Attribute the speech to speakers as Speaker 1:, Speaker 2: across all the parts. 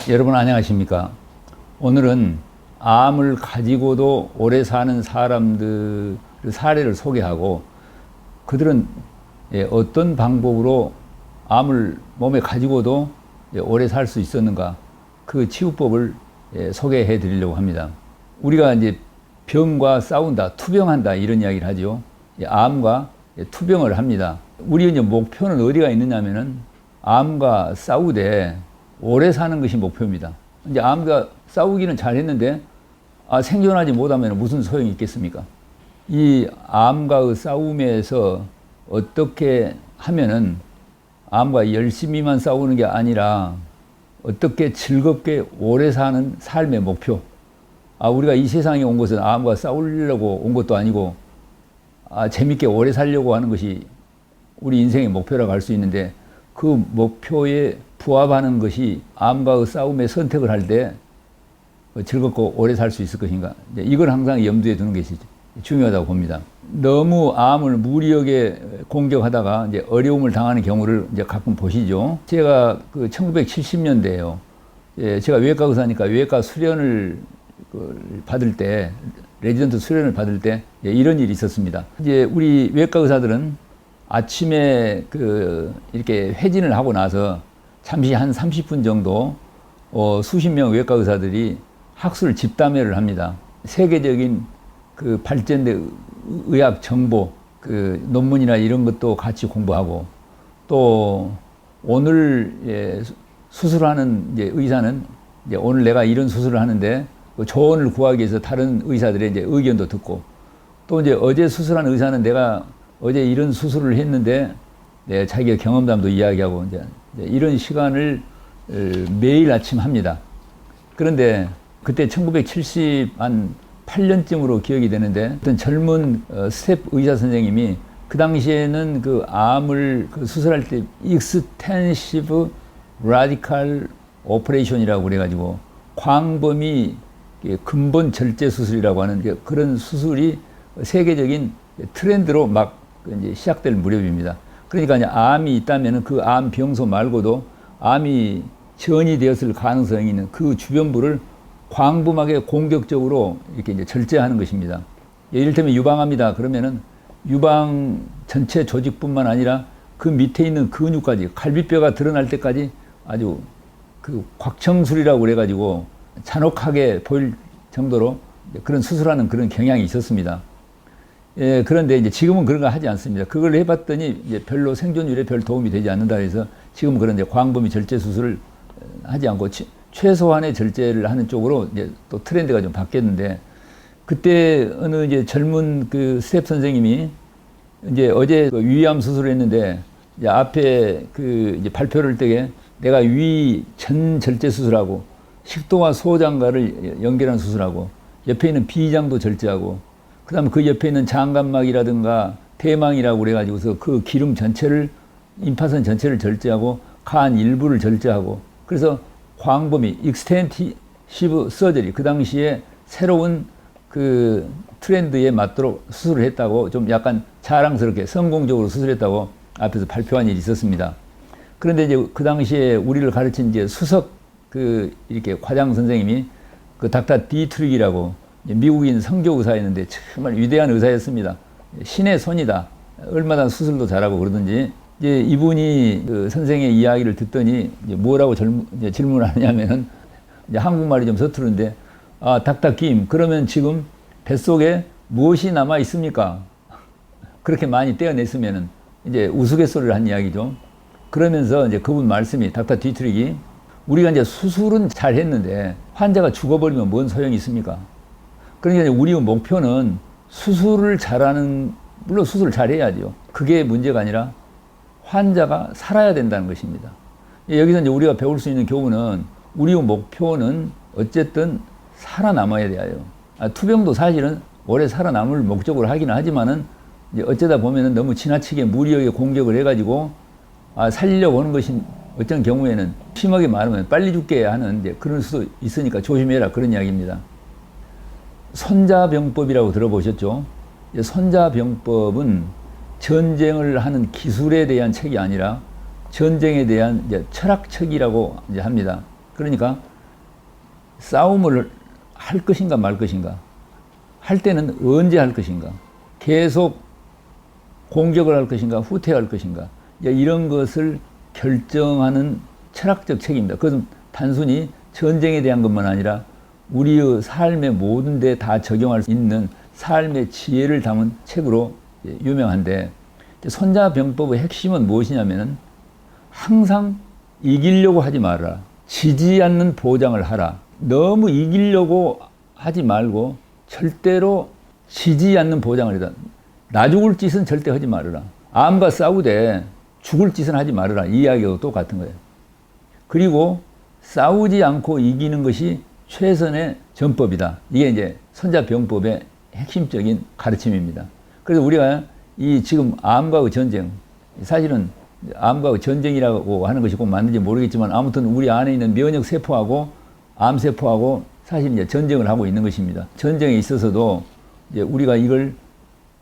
Speaker 1: 여러분 안녕하십니까? 오늘은 암을 가지고도 오래 사는 사람들의 사례를 소개하고 그들은 어떤 방법으로 암을 몸에 가지고도 오래 살 수 있었는가, 그 치유법을 소개해 드리려고 합니다. 우리가 이제 병과 싸운다, 투병한다 이런 이야기를 하죠. 암과 투병을 합니다. 우리 이제 목표는 어디가 있느냐면은 암과 싸우되 오래 사는 것이 목표입니다. 이제 암과 싸우기는 잘했는데 생존하지 못하면 무슨 소용이 있겠습니까? 이 암과의 싸움에서 어떻게 하면은 암과 열심히만 싸우는 게 아니라 어떻게 즐겁게 오래 사는 삶의 목표. 우리가 이 세상에 온 것은 암과 싸우려고 온 것도 아니고 재밌게 오래 살려고 하는 것이 우리 인생의 목표라고 할 수 있는데, 그 목표에 부합하는 것이 암과의 싸움에 선택을 할 때 즐겁고 오래 살 수 있을 것인가, 이걸 항상 염두에 두는 것이 중요하다고 봅니다. 너무 암을 무리하게 공격하다가 이제 어려움을 당하는 경우를 이제 가끔 보시죠. 제가 그 1970년대에요. 제가 외과 의사니까 외과 수련을 받을 때, 레지던트 수련을 받을 때 이런 일이 있었습니다. 이제 우리 외과 의사들은 아침에 이렇게 회진을 하고 나서 잠시 한 30분 정도 수십 명 외과 의사들이 학술 집담회를 합니다. 세계적인 그 발전된 의학 정보, 논문이나 이런 것도 같이 공부하고, 또 오늘 수술하는 의사는 오늘 내가 이런 수술을 하는데 조언을 구하기 위해서 다른 의사들의 의견도 듣고, 또 어제 수술한 의사는 내가 어제 이런 수술을 했는데 자기의 경험담도 이야기하고 이런 시간을 매일 아침 합니다. 그런데 그때 1978년쯤으로 기억이 되는데, 어떤 젊은 스텝 의사 선생님이 그 당시에는 그 암을 수술할 때 익스텐시브 라디칼 오퍼레이션이라고 그래가지고 광범위 근본 절제 수술이라고 하는 그런 수술이 세계적인 트렌드로 막 이제 시작될 무렵입니다. 그러니까 이제 암이 있다면 그 암 병소 말고도 암이 전이 되었을 가능성이 있는 그 주변부를 광범하게 공격적으로 이렇게 이제 절제하는 것입니다. 이를테면 유방암이다 그러면은 유방 전체 조직뿐만 아니라 그 밑에 있는 근육까지, 갈비뼈가 드러날 때까지 아주 곽청술이라고 그래가지고 잔혹하게 보일 정도로 그런 수술하는 그런 경향이 있었습니다. 그런데 이제 지금은 그런 거 하지 않습니다. 그걸 해봤더니 이제 별로 생존율에 별 도움이 되지 않는다 해서 지금은 그런 광범위 절제 수술을 하지 않고 최소한의 절제를 하는 쪽으로 이제 또 트렌드가 좀 바뀌었는데, 그때 어느 이제 젊은 스텝 선생님이 어제 위암 수술을 했는데 앞에 이제 발표를 할 때 내가 위 전 절제 수술하고 식도와 소장가를 연결한 수술하고 옆에 있는 비장도 절제하고 그 다음에 그 옆에 있는 장관막이라든가 대망이라고 그래가지고서 그 기름 전체를, 임파선 전체를 절제하고 간 일부를 절제하고, 그래서 광범위 익스텐시브 서저리, 그 당시에 새로운 트렌드에 맞도록 수술을 했다고 좀 약간 자랑스럽게 성공적으로 수술했다고 앞에서 발표한 일이 있었습니다. 그런데 이제 그 당시에 우리를 가르친 수석 이렇게 과장 선생님이 닥터 디트릭이라고 미국인 선교 의사였는데 정말 위대한 의사였습니다. 신의 손이다. 얼마나 수술도 잘하고 그러든지, 이분이 선생의 이야기를 듣더니 뭐라고 질문을 하냐면은 한국말이 좀 서투른데, 닥터 김, 그러면 지금 뱃속에 무엇이 남아 있습니까? 그렇게 많이 떼어냈으면은 우스갯소리를 한 이야기죠. 그러면서 그분 말씀이, 닥터 디트릭이, 우리가 수술은 잘 했는데 환자가 죽어버리면 뭔 소용이 있습니까? 그러니까 우리의 목표는 수술을 잘하는, 물론 수술을 잘해야죠. 그게 문제가 아니라 환자가 살아야 된다는 것입니다. 여기서 우리가 배울 수 있는 교훈은, 우리의 목표는 어쨌든 살아남아야 돼요. 투병도 사실은 오래 살아남을 목적으로 하기는 하지만은 어쩌다 보면은 너무 지나치게 무리하게 공격을 해가지고 살리려고 하는 것이 어떤 경우에는 심하게 말하면 빨리 죽게 하는 그런 수도 있으니까 조심해라, 그런 이야기입니다. 손자병법이라고 들어보셨죠? 손자병법은 전쟁을 하는 기술에 대한 책이 아니라 전쟁에 대한 철학책이라고 합니다. 그러니까 싸움을 할 것인가 말 것인가, 할 때는 언제 할 것인가, 계속 공격을 할 것인가 후퇴할 것인가, 이런 것을 결정하는 철학적 책입니다. 그것은 단순히 전쟁에 대한 것만 아니라 우리의 삶의 모든 데 다 적용할 수 있는 삶의 지혜를 담은 책으로 유명한데, 손자병법의 핵심은 무엇이냐면 항상 이기려고 하지 말아라. 지지 않는 보장을 하라. 너무 이기려고 하지 말고 절대로 지지 않는 보장을 해라. 나 죽을 짓은 절대 하지 말아라. 암과 싸우되 죽을 짓은 하지 말아라. 이 이야기하고 똑같은 거예요. 그리고 싸우지 않고 이기는 것이 최선의 전법이다. 이게 이제 손자병법의 핵심적인 가르침입니다. 그래서 우리가 이 지금 암과의 전쟁, 사실은 암과의 전쟁이라고 하는 것이 꼭 맞는지 모르겠지만 아무튼 우리 안에 있는 면역세포하고 암세포하고 사실 이제 전쟁을 하고 있는 것입니다. 전쟁에 있어서도 이제 우리가 이걸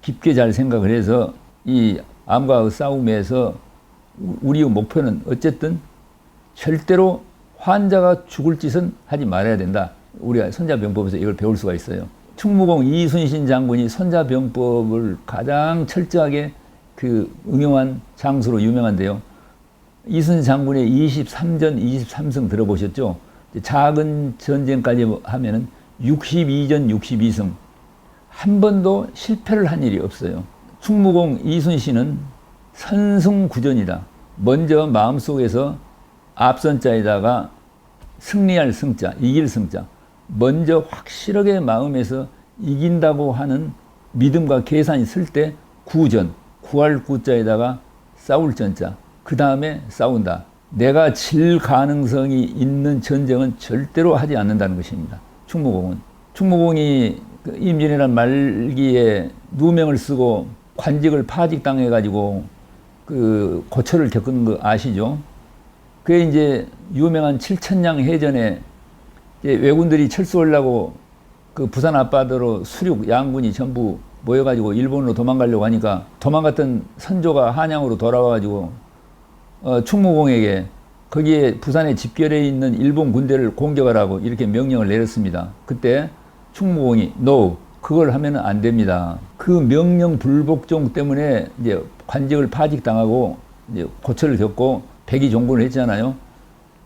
Speaker 1: 깊게 잘 생각을 해서 이 암과의 싸움에서 우리의 목표는 어쨌든 절대로 환자가 죽을 짓은 하지 말아야 된다. 우리가 손자병법에서 이걸 배울 수가 있어요. 충무공 이순신 장군이 손자병법을 가장 철저하게 응용한 장수로 유명한데요. 이순신 장군의 23전 23승 들어보셨죠? 작은 전쟁까지 하면은 62전 62승. 한 번도 실패를 한 일이 없어요. 충무공 이순신은 선승구전이다. 먼저 마음속에서 앞선 자에다가 승리할 승자, 이길 승자. 먼저 확실하게 마음에서 이긴다고 하는 믿음과 계산이 쓸 때 구전, 구할 구자에다가 싸울 전자. 그 다음에 싸운다. 내가 질 가능성이 있는 전쟁은 절대로 하지 않는다는 것입니다. 충무공은. 충무공이 임진왜란 말기에 누명을 쓰고 관직을 파직당해가지고 고초를 겪은 거 아시죠? 그게 이제 유명한 칠천량 해전에 왜군들이 철수하려고 부산 앞바다로 수륙 양군이 전부 모여가지고 일본으로 도망가려고 하니까 도망갔던 선조가 한양으로 돌아와가지고 충무공에게 거기에 부산에 집결해 있는 일본 군대를 공격하라고 이렇게 명령을 내렸습니다. 그때 충무공이 NO, 그걸 하면 안 됩니다. 그 명령 불복종 때문에 이제 관직을 파직당하고 이제 고초를 겪고 백의종군을 했잖아요.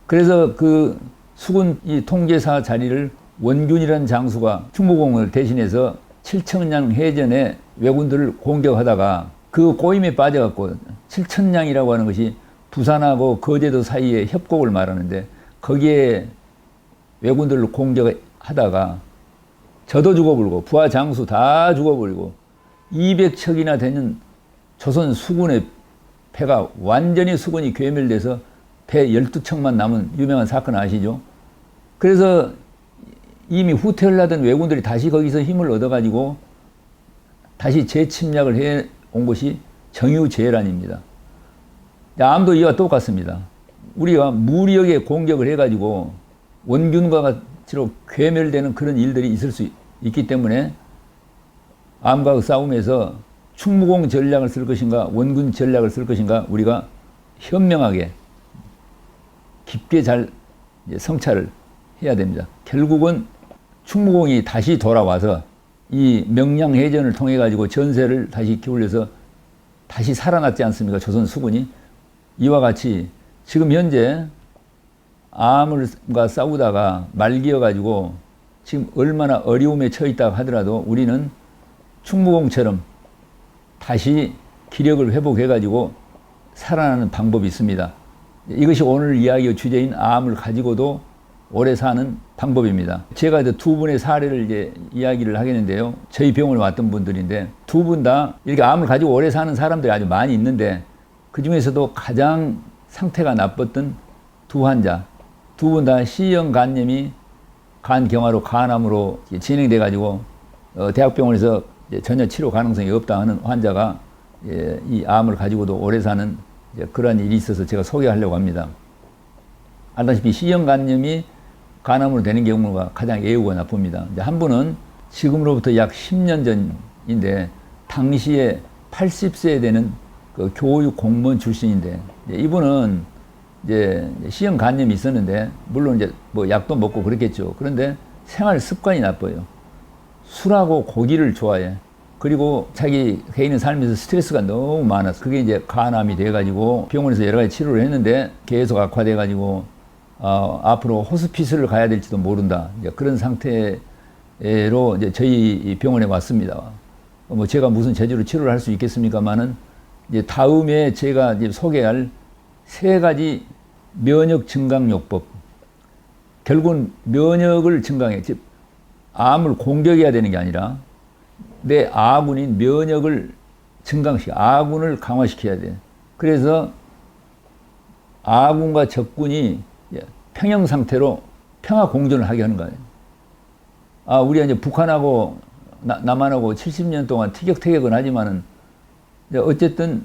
Speaker 1: 그래서 그 수군 이 통제사 자리를 원균이라는 장수가 충무공을 대신해서 칠천량 해전에 왜군들을 공격하다가 그 꼬임에 빠져갖고 칠천량이라고 하는 것이 부산하고 거제도 사이에 협곡을 말하는데 거기에 왜군들을 공격하다가 저도 죽어버리고 부하 장수 다 죽어버리고 200척이나 되는 조선 수군의 배가 완전히 수군이 괴멸돼서 배 12척만 남은 유명한 사건 아시죠? 그래서 이미 후퇴를 하던 왜군들이 다시 거기서 힘을 얻어가지고 다시 재침략을 해온 것이 정유재란입니다. 암도 이와 똑같습니다. 우리가 무력에 공격을 해가지고 원균과 같이로 괴멸되는 그런 일들이 있을 수 있기 때문에 암과 싸움에서 충무공 전략을 쓸 것인가 원군 전략을 쓸 것인가 우리가 현명하게 깊게 잘 성찰을 해야 됩니다. 결국은 충무공이 다시 돌아와서 이 명량해전을 통해 가지고 전세를 다시 기울여서 다시 살아났지 않습니까? 조선 수군이. 이와 같이 지금 현재 암과 싸우다가 말기어 가지고 지금 얼마나 어려움에 처해 있다 하더라도 우리는 충무공처럼 다시 기력을 회복해 가지고 살아나는 방법이 있습니다. 이것이 오늘 이야기의 주제인 암을 가지고도 오래 사는 방법입니다. 제가 이제 두 분의 사례를 이제 이야기를 하겠는데요. 저희 병원에 왔던 분들인데 두 분 다 이렇게 암을 가지고 오래 사는 사람들이 아주 많이 있는데 그 중에서도 가장 상태가 나빴던 두 환자, 두 분 다 C형 간염이 간경화로 간암으로 진행돼 가지고 대학병원에서 전혀 치료 가능성이 없다 하는 환자가 이 암을 가지고도 오래 사는 그러한 일이 있어서 제가 소개하려고 합니다. 알다시피 C형 간염이 간암으로 되는 경우가 가장 예후가 나쁩니다. 한 분은 지금으로부터 약 10년 전인데 당시에 80세 되는 그 교육 공무원 출신인데 이분은 이제 C형 간염이 있었는데, 물론 이제 뭐 약도 먹고 그랬겠죠. 그런데 생활 습관이 나빠요. 술하고 고기를 좋아해. 그리고 자기 개인의 삶에서 스트레스가 너무 많아서 그게 이제 간암이 돼가지고 병원에서 여러 가지 치료를 했는데 계속 악화돼가지고 앞으로 호스피스를 가야 될지도 모른다. 이제 그런 상태로 이제 저희 병원에 왔습니다. 뭐 제가 무슨 제대로 치료를 할 수 있겠습니까만은 이제 다음에 제가 이제 소개할 3가지 면역 증강요법. 결국은 면역을 증강해. 즉 암을 공격해야 되는 게 아니라 내 아군인 면역을 증강시켜, 아군을 강화시켜야 돼. 그래서 아군과 적군이 평형 상태로 평화 공존을 하게 하는 거예요. 우리가 이제 북한하고 남한하고 70년 동안 티격태격은 하지만은 어쨌든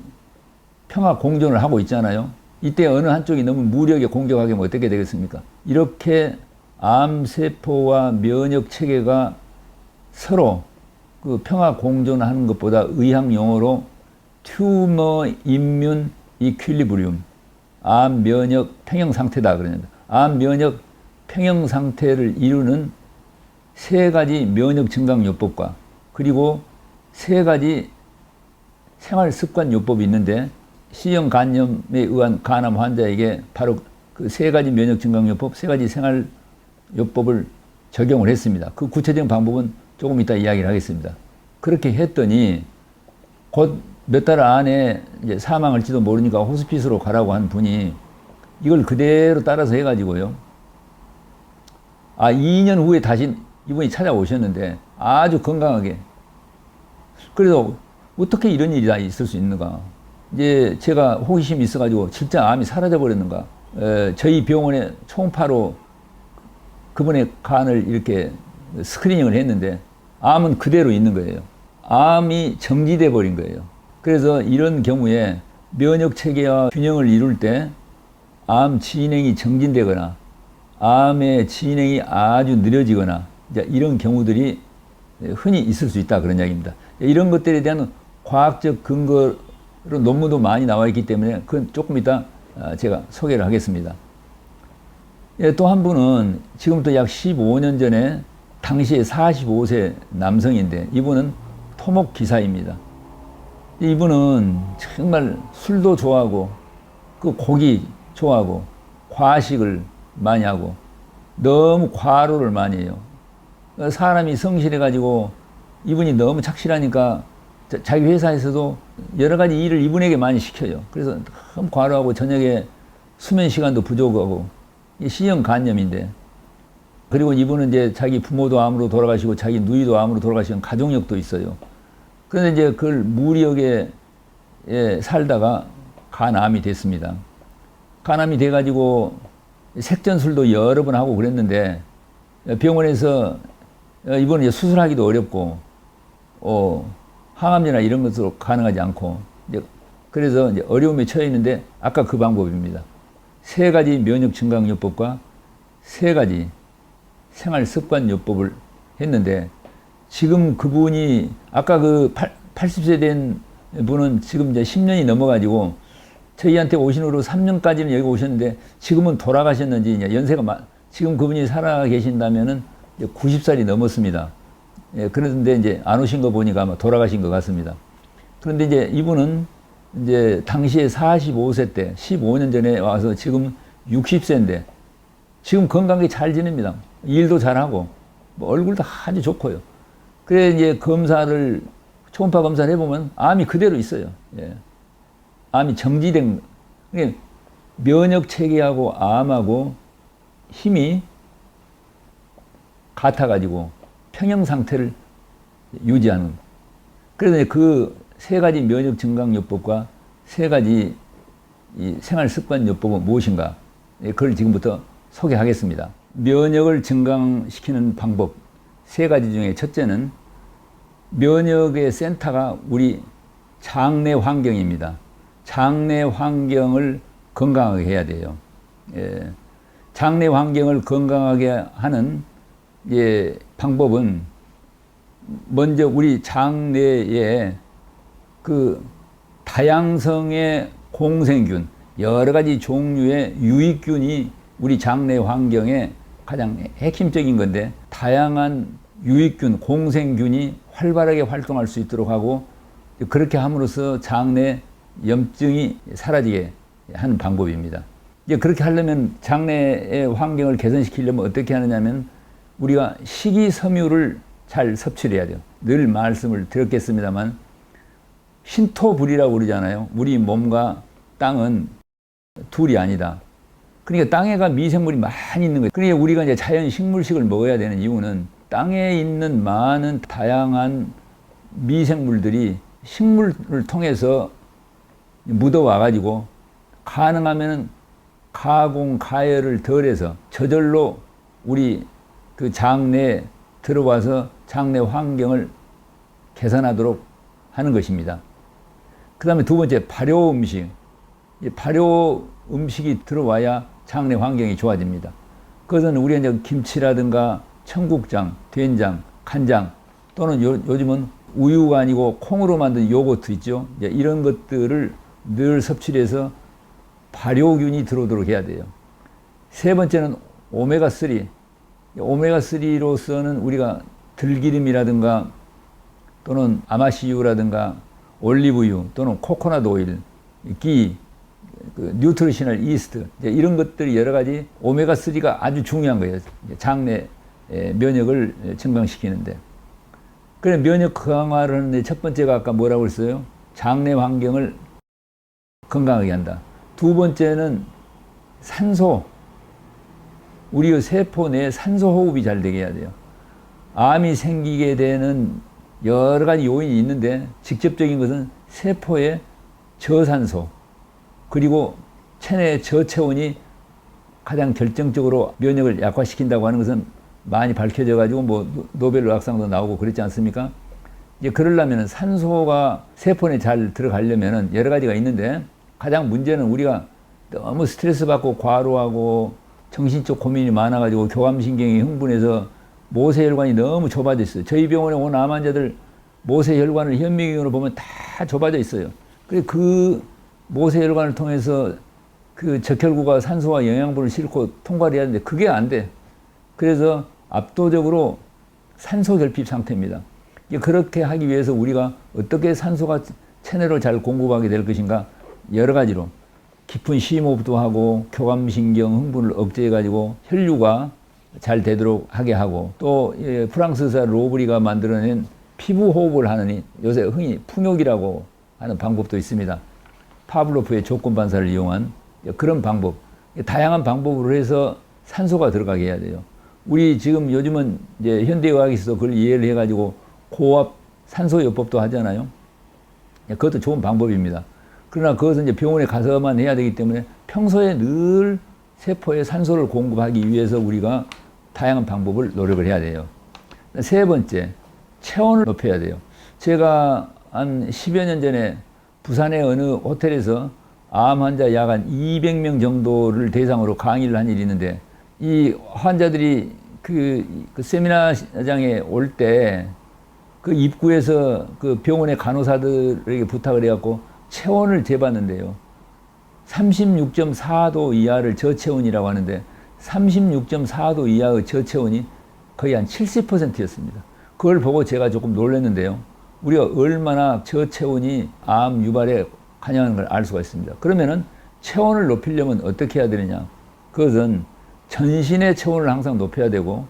Speaker 1: 평화 공존을 하고 있잖아요. 이때 어느 한쪽이 너무 무력에 공격하게 하면 어떻게 되겠습니까? 이렇게 암세포와 면역 체계가 서로 그 평화 공존하는 것보다 의학 용어로 튜머 임뮨 이퀄리브리움, 암 면역 평형 상태다 그러는데, 암 면역 평형 상태를 이루는 3가지 면역 증강 요법과 그리고 3가지 생활 습관 요법이 있는데, C형 간염에 의한 간암 환자에게 바로 그 3가지 면역 증강 요법, 3가지 생활 요법을 적용을 했습니다. 그 구체적인 방법은 조금 이따 이야기를 하겠습니다. 그렇게 했더니 곧 몇 달 안에 이제 사망할지도 모르니까 호스피스로 가라고 한 분이 이걸 그대로 따라서 해가지고요. 2년 후에 다시 이분이 찾아오셨는데 아주 건강하게. 그래서 어떻게 이런 일이 다 있을 수 있는가. 이제 제가 호기심이 있어가지고 진짜 암이 사라져 버렸는가. 저희 병원에 초음파로 그분의 간을 이렇게 스크리닝을 했는데 암은 그대로 있는 거예요. 암이 정지돼 버린 거예요. 그래서 이런 경우에 면역 체계와 균형을 이룰 때 암 진행이 정진되거나 암의 진행이 아주 느려지거나 이런 경우들이 흔히 있을 수 있다, 그런 이야기입니다. 이런 것들에 대한 과학적 근거로 논문도 많이 나와 있기 때문에 그건 조금 이따 제가 소개를 하겠습니다. 또 한 분은 지금부터 약 15년 전에 당시에 45세 남성인데 이분은 토목기사입니다. 이분은 정말 술도 좋아하고 그 고기 좋아하고 과식을 많이 하고 너무 과로를 많이 해요. 사람이 성실해가지고 이분이 너무 착실하니까 자기 회사에서도 여러 가지 일을 이분에게 많이 시켜요. 그래서 너무 과로하고 저녁에 수면 시간도 부족하고 C형 간염인데, 그리고 이분은 이제 자기 부모도 암으로 돌아가시고 자기 누이도 암으로 돌아가시는 가족력도 있어요. 그런데 이제 그걸 무력에 살다가 간암이 됐습니다. 간암이 돼가지고 색전술도 여러 번 하고 그랬는데 병원에서 이번에 수술하기도 어렵고 항암제나 이런 것으로 가능하지 않고 그래서 이제 어려움에 처해 있는데 아까 그 방법입니다. 3가지 면역 증강 요법과 3가지 생활 습관 요법을 했는데 지금 그분이 아까 그 80세 된 분은 지금 이제 10년이 넘어가지고 저희한테 오신 후로 3년까지는 여기 오셨는데 지금은 돌아가셨는지 연세가 지금 그분이 살아 계신다면은 90살이 넘었습니다. 그런데 이제 안 오신 거 보니까 아마 돌아가신 것 같습니다. 그런데 이제 이분은 이제 당시에 45세 때 15년 전에 와서 지금 60세인데 지금 건강하게 잘 지냅니다. 일도 잘하고 뭐 얼굴도 아주 좋고요. 그래 이제 초음파 검사를 해보면 암이 그대로 있어요. 암이 정지된, 그러니까 면역 체계하고 암하고 힘이 같아가지고 평형 상태를 유지하는. 그래서 그 3가지 면역 증강 요법과 3가지 이 생활 습관 요법은 무엇인가? 그걸 지금부터 소개하겠습니다. 면역을 증강시키는 방법 3가지 중에 첫째는 면역의 센터가 우리 장내 환경입니다. 장내 환경을 건강하게 해야 돼요. 장내 환경을 건강하게 하는 방법은 먼저 우리 장내에 그 다양성의 공생균, 여러 가지 종류의 유익균이 우리 장내 환경에 가장 핵심적인 건데, 다양한 유익균, 공생균이 활발하게 활동할 수 있도록 하고, 그렇게 함으로써 장내 염증이 사라지게 하는 방법입니다. 이제 그렇게 하려면, 장내의 환경을 개선시키려면 어떻게 하느냐면, 우리가 식이섬유를 잘 섭취를 해야 돼요. 늘 말씀을 드렸겠습니다만, 신토불이라고 그러잖아요. 우리 몸과 땅은 둘이 아니다. 그러니까 땅에가 미생물이 많이 있는 거예요. 그러니까 우리가 이제 자연 식물식을 먹어야 되는 이유는, 땅에 있는 많은 다양한 미생물들이 식물을 통해서 묻어와가지고, 가능하면 가공, 가열을 덜해서 저절로 우리 그 장내에 들어와서 장내 환경을 개선하도록 하는 것입니다. 그 다음에 두 번째, 발효 음식. 이 발효 음식이 들어와야 장내 환경이 좋아집니다. 그것은 우리가 이제 김치라든가 청국장, 된장, 간장, 또는 요즘은 우유가 아니고 콩으로 만든 요거트 있죠. 이제 이런 것들을 늘 섭취를 해서 발효균이 들어오도록 해야 돼요. 세 번째는 오메가3. 오메가3로서는 우리가 들기름이라든가 또는 아마씨유라든가 올리브유 또는 코코넛 오일, 기, 뉴트리셔널 이스트, 이런 것들이 여러 가지, 오메가3가 아주 중요한 거예요. 장내 면역을 증강시키는데. 그래, 면역 강화를 하는데 첫 번째가 아까 뭐라고 했어요? 장내 환경을 건강하게 한다. 두 번째는 산소. 우리 세포 내에 산소 호흡이 잘 되게 해야 돼요. 암이 생기게 되는 여러 가지 요인이 있는데, 직접적인 것은 세포의 저산소, 그리고 체내의 저체온이 가장 결정적으로 면역을 약화시킨다고 하는 것은 많이 밝혀져 가지고 뭐 노벨 의학상도 나오고 그랬지 않습니까? 이제 그러려면 산소가 세포 내에 잘 들어가려면 여러 가지가 있는데, 가장 문제는 우리가 너무 스트레스 받고 과로하고 정신적 고민이 많아가지고 교감신경이 흥분해서 모세혈관이 너무 좁아져 있어요. 저희 병원에 온 암 환자들 모세혈관을 현미경으로 보면 다 좁아져 있어요. 그래서 그 모세혈관을 통해서 그 적혈구가 산소와 영양분을 싣고 통과를 해야 되는데 그게 안 돼. 그래서 압도적으로 산소 결핍 상태입니다. 그렇게 하기 위해서 우리가 어떻게 산소가 체내로 잘 공급하게 될 것인가, 여러 가지로 깊은 심호흡도 하고 교감신경 흥분을 억제해가지고 혈류가 잘 되도록 하게 하고, 또 프랑스 의사 로브리가 만들어낸 피부 호흡을 하느니 요새 흔히 풍욕이라고 하는 방법도 있습니다. 파블로프의 조건 반사를 이용한 그런 방법, 다양한 방법으로 해서 산소가 들어가게 해야 돼요. 우리 지금 요즘은 이제 현대의학에서 그걸 이해를 해가지고 고압 산소요법도 하잖아요. 그것도 좋은 방법입니다. 그러나 그것은 이제 병원에 가서만 해야 되기 때문에 평소에 늘 세포에 산소를 공급하기 위해서 우리가 다양한 방법을 노력을 해야 돼요. 세 번째, 체온을 높여야 돼요. 제가 한 10여 년 전에 부산의 어느 호텔에서 암 환자 약 한 200명 정도를 대상으로 강의를 한 일이 있는데, 이 환자들이 그 세미나장에 올 때 그 입구에서 그 병원의 간호사들에게 부탁을 해갖고 체온을 재봤는데요. 36.4도 이하를 저체온이라고 하는데, 36.4도 이하의 저체온이 거의 한 70%였습니다. 그걸 보고 제가 조금 놀랐는데요. 우리가 얼마나 저체온이 암 유발에 관여하는 걸 알 수가 있습니다. 그러면은 체온을 높이려면 어떻게 해야 되느냐? 그것은 전신의 체온을 항상 높여야 되고,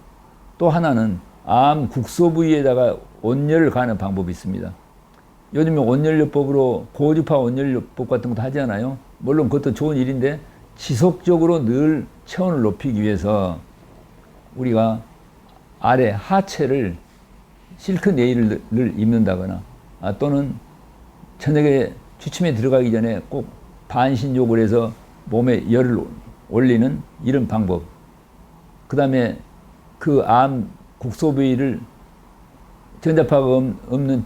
Speaker 1: 또 하나는 암 국소 부위에다가 온열을 가하는 방법이 있습니다. 요즘에 온열요법으로 고주파 온열요법 같은 것도 하지 않아요? 물론 그것도 좋은 일인데, 지속적으로 늘 체온을 높이기 위해서 우리가 아래 하체를 실크 네일을 입는다거나, 또는 저녁에 취침에 들어가기 전에 꼭 반신욕을 해서 몸에 열을 올리는 이런 방법. 그 다음에 그 암 국소 부위를 전자파가 없는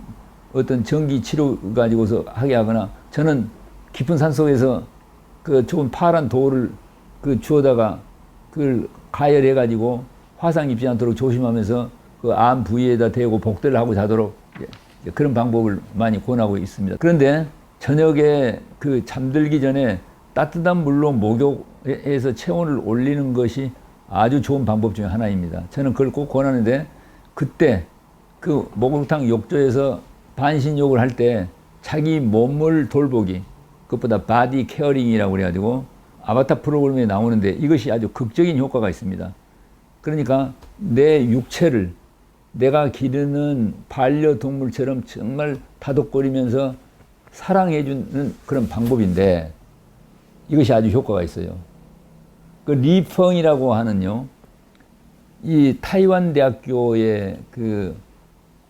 Speaker 1: 어떤 전기 치료 가지고서 하게 하거나, 저는 깊은 산 속에서 그 좋은 파란 돌을 그 주워다가 그걸 가열해 가지고 화상 입지 않도록 조심하면서 그 암 부위에다 대고 복대를 하고 자도록 그런 방법을 많이 권하고 있습니다. 그런데 저녁에 그 잠들기 전에 따뜻한 물로 목욕해서 체온을 올리는 것이 아주 좋은 방법 중에 하나입니다. 저는 그걸 꼭 권하는데, 그때 그 목욕탕 욕조에서 반신욕을 할 때 자기 몸을 돌보기, 그것보다 바디 케어링이라고 그래가지고 아바타 프로그램에 나오는데 이것이 아주 극적인 효과가 있습니다. 그러니까 내 육체를 내가 기르는 반려동물처럼 정말 다독거리면서 사랑해주는 그런 방법인데, 이것이 아주 효과가 있어요. 그 리펑이라고 하는요, 이 타이완 대학교의 그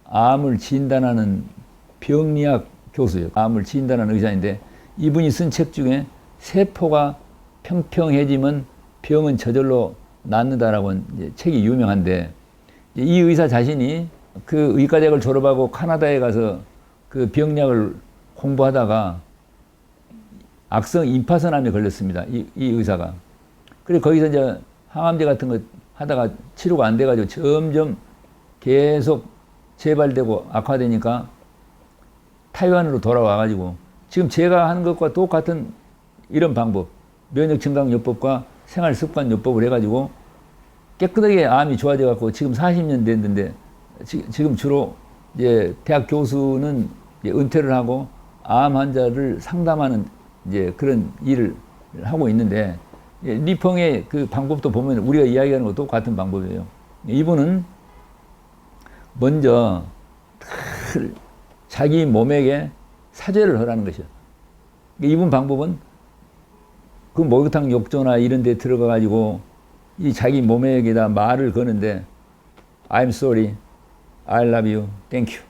Speaker 1: 암을 진단하는 병리학 교수예요. 암을 진단하는 의사인데, 이분이 쓴 책 중에 세포가 평평해지면 병은 저절로 낫는다라고 하는 책이 유명한데, 이 의사 자신이 그 의과대학을 졸업하고 카나다에 가서 그 병약을 공부하다가 악성 임파선암에 걸렸습니다. 이 의사가. 그래서 거기서 이제 항암제 같은 거 하다가 치료가 안 돼가지고 점점 계속 재발되고 악화되니까 타이완으로 돌아와가지고 지금 제가 하는 것과 똑같은 이런 방법, 면역증강요법과 생활습관요법을 해가지고 깨끗하게 암이 좋아져갖고 지금 40년 됐는데, 지금 주로 이제 대학 교수는 이제 은퇴를 하고 암 환자를 상담하는 이제 그런 일을 하고 있는데, 리펑의 그 방법도 보면 우리가 이야기하는 것도 똑같은 방법이에요. 이분은 먼저 자기 몸에게 사죄를 하라는 것이요. 이분 방법은 그 목욕탕 욕조나 이런 데 들어가 가지고 이 자기 몸에게다 말을 거는데, I'm sorry, I love you, thank you.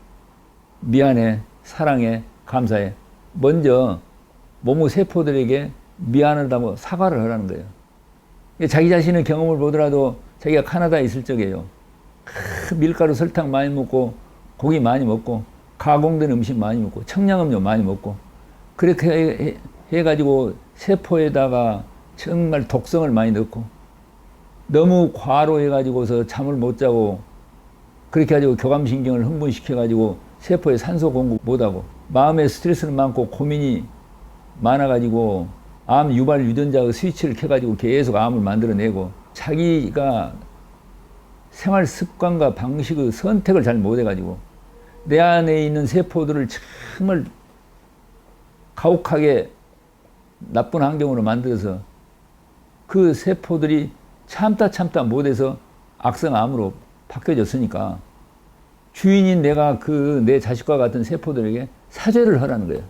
Speaker 1: 미안해, 사랑해, 감사해. 먼저 몸의 세포들에게 미안하다고 사과를 하라는 거예요. 자기 자신의 경험을 보더라도 자기가 카나다에 있을 적이에요. 밀가루 설탕 많이 먹고 고기 많이 먹고 가공된 음식 많이 먹고 청량음료 많이 먹고 그렇게 해가지고 세포에다가 정말 독성을 많이 넣고 너무 과로해가지고서 잠을 못 자고 그렇게 해가지고 교감신경을 흥분시켜가지고 세포에 산소 공급 못하고 마음에 스트레스는 많고 고민이 많아가지고 암 유발 유전자의 스위치를 켜가지고 계속 암을 만들어내고 자기가 생활 습관과 방식의 선택을 잘 못해가지고 내 안에 있는 세포들을 정말 가혹하게 나쁜 환경으로 만들어서 그 세포들이 참다 못해서 악성암으로 바뀌어졌으니까 주인인 내가 그 내 자식과 같은 세포들에게 사죄를 하라는 거예요.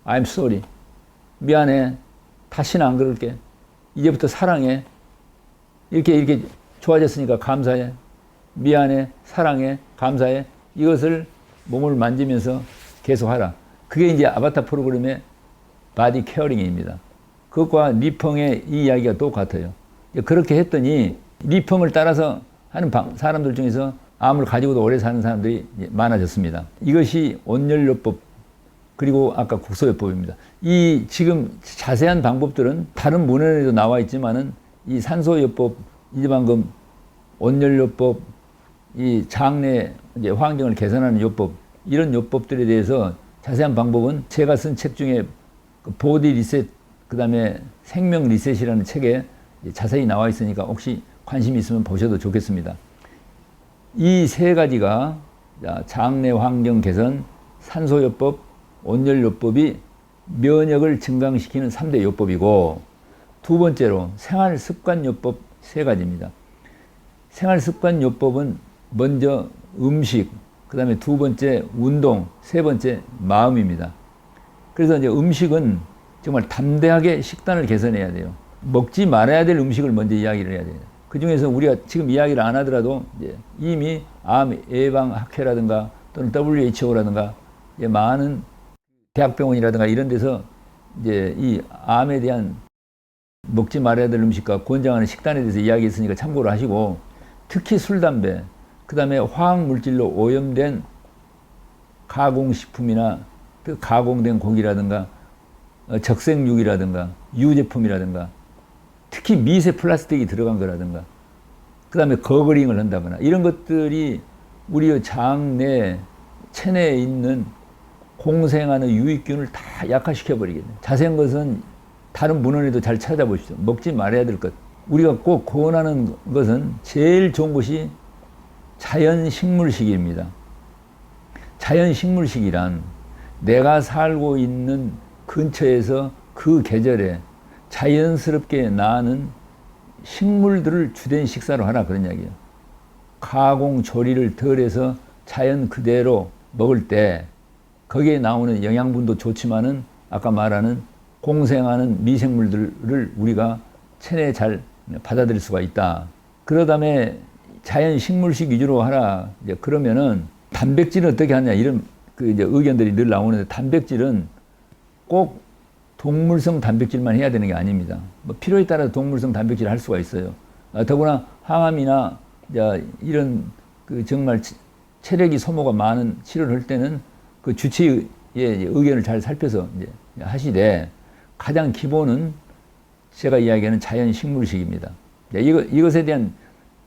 Speaker 1: I'm sorry. 미안해. 다시는 안 그럴게. 이제부터 사랑해. 이렇게 좋아졌으니까 감사해. 미안해. 사랑해. 감사해. 이것을 몸을 만지면서 계속 하라. 그게 이제 아바타 프로그램의 바디 케어링입니다. 그것과 리펑의 이 이야기가 똑같아요. 그렇게 했더니 리펑을 따라서 하는 사람들 중에서 암을 가지고도 오래 사는 사람들이 많아졌습니다. 이것이 온열요법 그리고 아까 국소요법입니다. 이 지금 자세한 방법들은 다른 문헌에도 나와 있지만은 이 산소요법, 이제 방금 온열요법, 이 장내 이제 환경을 개선하는 요법, 이런 요법들에 대해서 자세한 방법은 제가 쓴 책 중에 보디 리셋, 그 다음에 생명 리셋이라는 책에 자세히 나와 있으니까 혹시 관심 있으면 보셔도 좋겠습니다. 이 세 가지가 장내 환경 개선, 산소요법, 온열요법이 면역을 증강시키는 3대 요법이고, 두 번째로 생활습관요법 세 가지입니다. 생활습관요법은 먼저 음식, 그 다음에 두 번째 운동, 세 번째 마음입니다. 그래서 이제 음식은 정말 담대하게 식단을 개선해야 돼요. 먹지 말아야 될 음식을 먼저 이야기를 해야 돼요. 그 중에서 우리가 지금 이야기를 안 하더라도 이제 이미 암 예방학회라든가 또는 WHO라든가 이제 많은 대학병원이라든가 이런 데서 이제 이 암에 대한 먹지 말아야 될 음식과 권장하는 식단에 대해서 이야기했으니까 참고를 하시고, 특히 술, 담배, 그 다음에 화학물질로 오염된 가공식품이나 그 가공된 고기라든가 적색육이라든가 유제품이라든가 특히 미세 플라스틱이 들어간 거라든가 그 다음에 거그링을 한다거나 이런 것들이 우리의 장내 체내에 있는 공생하는 유익균을 다 약화시켜 버리겠네. 자세한 것은 다른 문헌에도 잘 찾아보십시오. 먹지 말아야 될 것. 우리가 꼭 권하는 것은 제일 좋은 것이 자연식물식입니다. 자연식물식이란 내가 살고 있는 근처에서 그 계절에 자연스럽게 나는 식물들을 주된 식사로 하라 그런 이야기예요. 가공 조리를 덜 해서 자연 그대로 먹을 때 거기에 나오는 영양분도 좋지만은 아까 말하는 공생하는 미생물들을 우리가 체내에 잘 받아들일 수가 있다. 그러다음에 자연 식물식 위주로 하라. 이제 그러면은 단백질은 어떻게 하냐 이런 그 이제 의견들이 늘 나오는데 단백질은 꼭 동물성 단백질만 해야 되는 게 아닙니다. 뭐 필요에 따라 동물성 단백질을 할 수가 있어요. 더구나 항암이나 이런 그 정말 체력이 소모가 많은 치료를 할 때는 그 주치의 의견을 잘 살펴서 이제 하시되 가장 기본은 제가 이야기하는 자연 식물식입니다. 이것에 대한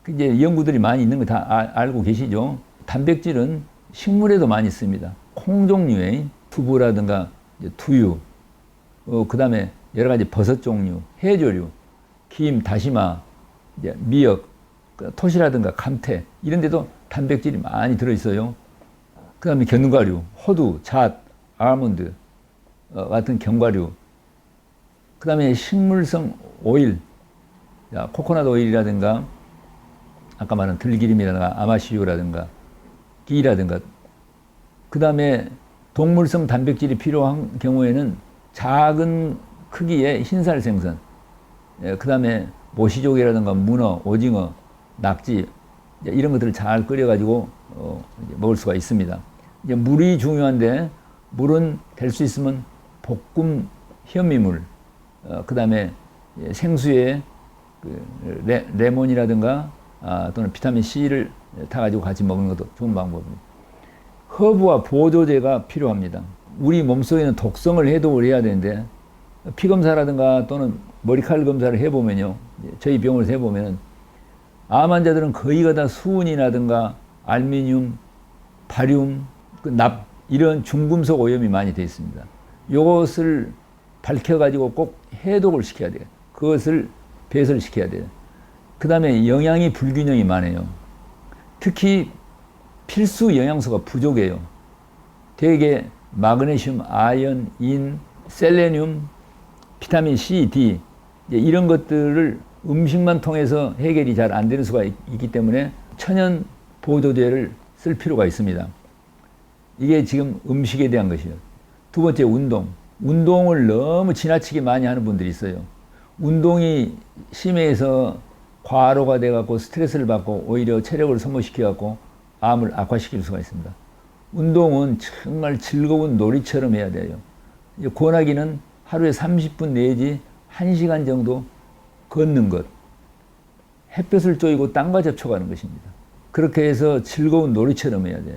Speaker 1: 이제 연구들이 많이 있는 거 다 알고 계시죠? 단백질은 식물에도 많이 씁니다. 콩 종류의 두부라든가 두유, 그 다음에 여러 가지 버섯 종류, 해조류, 김, 다시마, 미역, 토시라든가 감태 이런 데도 단백질이 많이 들어있어요. 그 다음에 견과류, 호두, 잣, 아몬드 같은 견과류, 그 다음에 식물성 오일, 코코넛 오일이라든가 아까 말한 들기름이라든가 아마시유라든가 기라든가 그 다음에 동물성 단백질이 필요한 경우에는 작은 크기의 흰살 생선, 그 다음에 모시조개라든가 문어, 오징어, 낙지 이런 것들을 잘 끓여가지고 먹을 수가 있습니다. 이제 물이 중요한데 물은 될 수 있으면 볶음 현미물, 그 다음에 생수에 레몬이라든가 또는 비타민 C를 타가지고 같이 먹는 것도 좋은 방법입니다. 허브와 보조제가 필요합니다. 우리 몸속에는 독성을 해독을 해야 되는데 피검사라든가 또는 머리칼 검사를 해보면요, 저희 병원에서 해보면 암 환자들은 거의가 다 수은이라든가 알미늄, 바륨, 납 이런 중금속 오염이 많이 되어 있습니다. 이것을 밝혀가지고 꼭 해독을 시켜야 돼요. 그것을 배설시켜야 돼요. 그 다음에 영양이 불균형이 많아요. 특히 필수 영양소가 부족해요. 대개 마그네슘, 아연, 인, 셀레늄, 비타민 C, D 이런 것들을 음식만 통해서 해결이 잘 안 되는 수가 있기 때문에 천연 보조제를 쓸 필요가 있습니다. 이게 지금 음식에 대한 것이에요. 두 번째, 운동. 운동을 너무 지나치게 많이 하는 분들이 있어요. 운동이 심해서 과로가 돼갖고 스트레스를 받고 오히려 체력을 소모시켜갖고 암을 악화시킬 수가 있습니다. 운동은 정말 즐거운 놀이처럼 해야 돼요. 권하기는 하루에 30분 내지 1시간 정도 걷는 것, 햇볕을 쬐고 땅과 접촉하는 것입니다. 그렇게 해서 즐거운 놀이처럼 해야 돼요.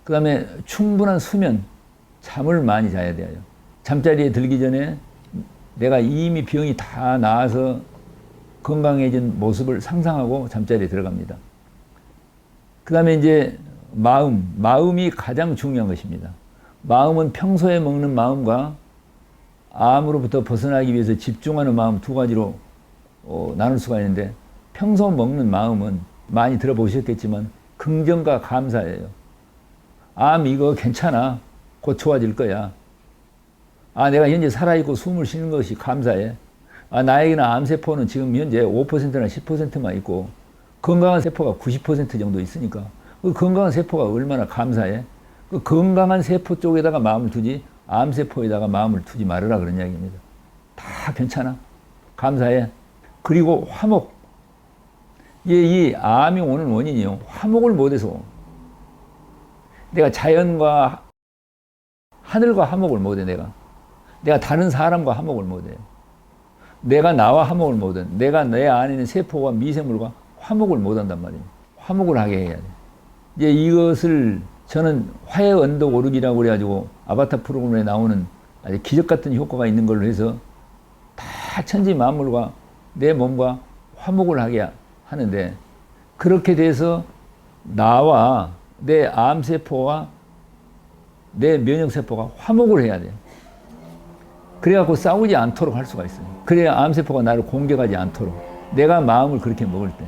Speaker 1: 그 다음에 충분한 수면, 잠을 많이 자야 돼요. 잠자리에 들기 전에 내가 이미 병이 다 나아서 건강해진 모습을 상상하고 잠자리에 들어갑니다. 그 다음에 이제 마음이 가장 중요한 것입니다. 마음은 평소에 먹는 마음과 암으로부터 벗어나기 위해서 집중하는 마음 두 가지로 나눌 수가 있는데, 평소 먹는 마음은 많이 들어보셨겠지만 긍정과 감사예요. 암 이거 괜찮아. 곧 좋아질 거야. 내가 현재 살아있고 숨을 쉬는 것이 감사해. 나에게는 암세포는 지금 현재 5%나 10%만 있고 건강한 세포가 90% 정도 있으니까 그 건강한 세포가 얼마나 감사해. 그 건강한 세포 쪽에다가 마음을 두지 암세포에다가 마음을 두지 말으라 그런 이야기입니다. 다 괜찮아. 감사해. 그리고 화목. 이 암이 오는 원인이요. 화목을 못해서. 내가 자연과 하늘과 화목을 못해, 내가 다른 사람과 화목을 못해. 내가 나와 화목을 못해. 내가 내 안에 있는 세포와 미생물과 화목을 못한단 말이에요. 화목을 하게 해야 돼. 이제 이것을 저는 화해 언덕 오르기라고 그래가지고 아바타 프로그램에 나오는 아주 기적 같은 효과가 있는 걸로 해서 다 천지 만물과 내 몸과 화목을 하게 하는데, 그렇게 돼서 나와 내 암세포와 내 면역세포가 화목을 해야 돼요. 그래갖고 싸우지 않도록 할 수가 있어요. 그래야 암세포가 나를 공격하지 않도록. 내가 마음을 그렇게 먹을 때.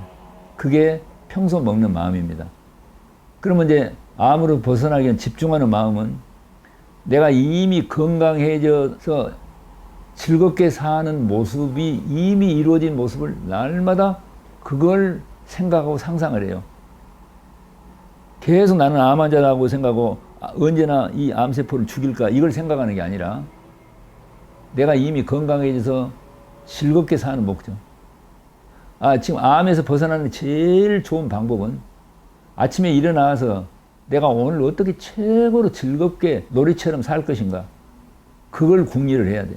Speaker 1: 그게 평소 먹는 마음입니다. 그러면 이제 암으로 벗어나기 위한 집중하는 마음은 내가 이미 건강해져서 즐겁게 사는 모습이 이미 이루어진 모습을 날마다 그걸 생각하고 상상을 해요. 계속 나는 암 환자라고 생각하고 언제나 이 암세포를 죽일까 이걸 생각하는 게 아니라 내가 이미 건강해져서 즐겁게 사는 목적. 지금 암에서 벗어나는 제일 좋은 방법은 아침에 일어나서 내가 오늘 어떻게 최고로 즐겁게 놀이처럼 살 것인가. 그걸 궁리를 해야 돼.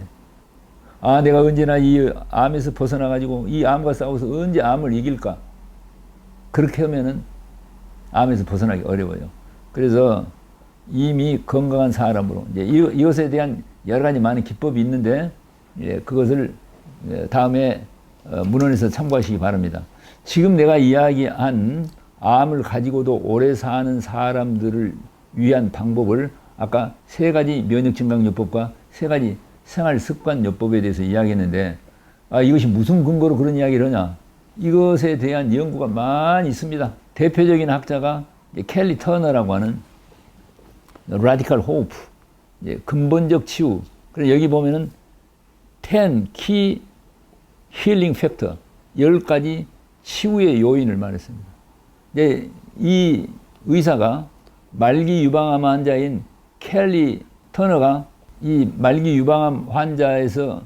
Speaker 1: 내가 언제나 이 암에서 벗어나가지고 이 암과 싸워서 언제 암을 이길까. 그렇게 하면은 암에서 벗어나기 어려워요. 그래서 이미 건강한 사람으로 이제 이것에 대한 여러 가지 많은 기법이 있는데 그것을 다음에 문헌에서 참고하시기 바랍니다. 지금 내가 이야기한 암을 가지고도 오래 사는 사람들을 위한 방법을 아까 3가지 면역증강요법과 3가지 생활습관요법에 대해서 이야기했는데 이것이 무슨 근거로 그런 이야기를 하냐. 이것에 대한 연구가 많이 있습니다. 대표적인 학자가 켈리 터너라고 하는 Radical Hope, 근본적 치유. 그래서 여기 보면은 10 Key Healing Factor, 10가지 치유의 요인을 말했습니다. 이 의사가 말기 유방암 환자인 켈리 터너가 이 말기 유방암 환자에서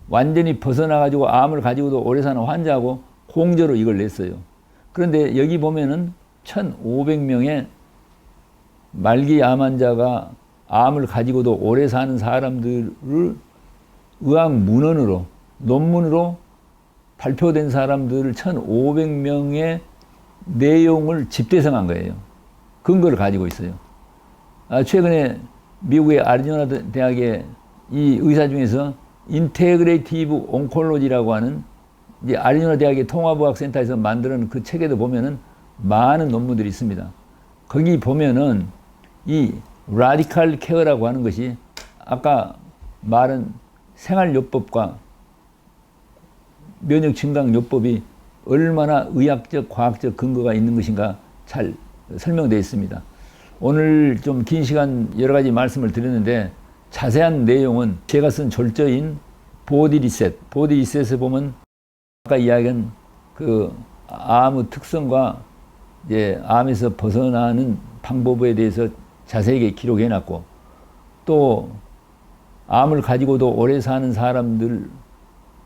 Speaker 1: 완전히 벗어나가지고 암을 가지고도 오래 사는 환자하고 공저로 이걸 냈어요. 그런데 여기 보면은 1,500명의 말기 암 환자가 암을 가지고도 오래 사는 사람들을 의학 문헌으로, 논문으로 발표된 사람들을 1,500명의 내용을 집대성한 거예요. 근거를 가지고 있어요. 최근에 미국의 아리조나 대학의 이 의사 중에서 인테그레이티브 온콜로지라고 하는 이제 아리조나 대학의 통합의학센터에서 만드는 그 책에도 보면은 많은 논문들이 있습니다. 거기 보면은 이 라디칼 케어라고 하는 것이 아까 말한 생활요법과 면역증강요법이 얼마나 의학적, 과학적 근거가 있는 것인가 잘 설명되어 있습니다. 오늘 좀 긴 시간 여러 가지 말씀을 드렸는데 자세한 내용은 제가 쓴 졸저인 보디 리셋, 보디 리셋에 보면 아까 이야기한 그 암의 특성과 이제 암에서 벗어나는 방법에 대해서 자세하게 기록해 놨고 또 암을 가지고도 오래 사는 사람들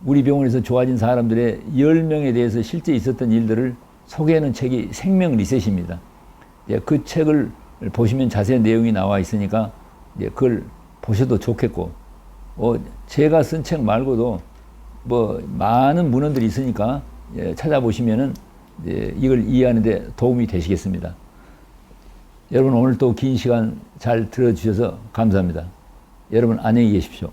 Speaker 1: 우리 병원에서 좋아진 사람들의 10명에 대해서 실제 있었던 일들을 소개하는 책이 생명 리셋입니다. 그 책을 보시면 자세한 내용이 나와 있으니까 그걸 보셔도 좋겠고 제가 쓴 책 말고도 뭐 많은 문헌들이 있으니까 찾아보시면은 이걸 이해하는 데 도움이 되시겠습니다. 여러분 오늘 또 긴 시간 잘 들어주셔서 감사합니다. 여러분 안녕히 계십시오.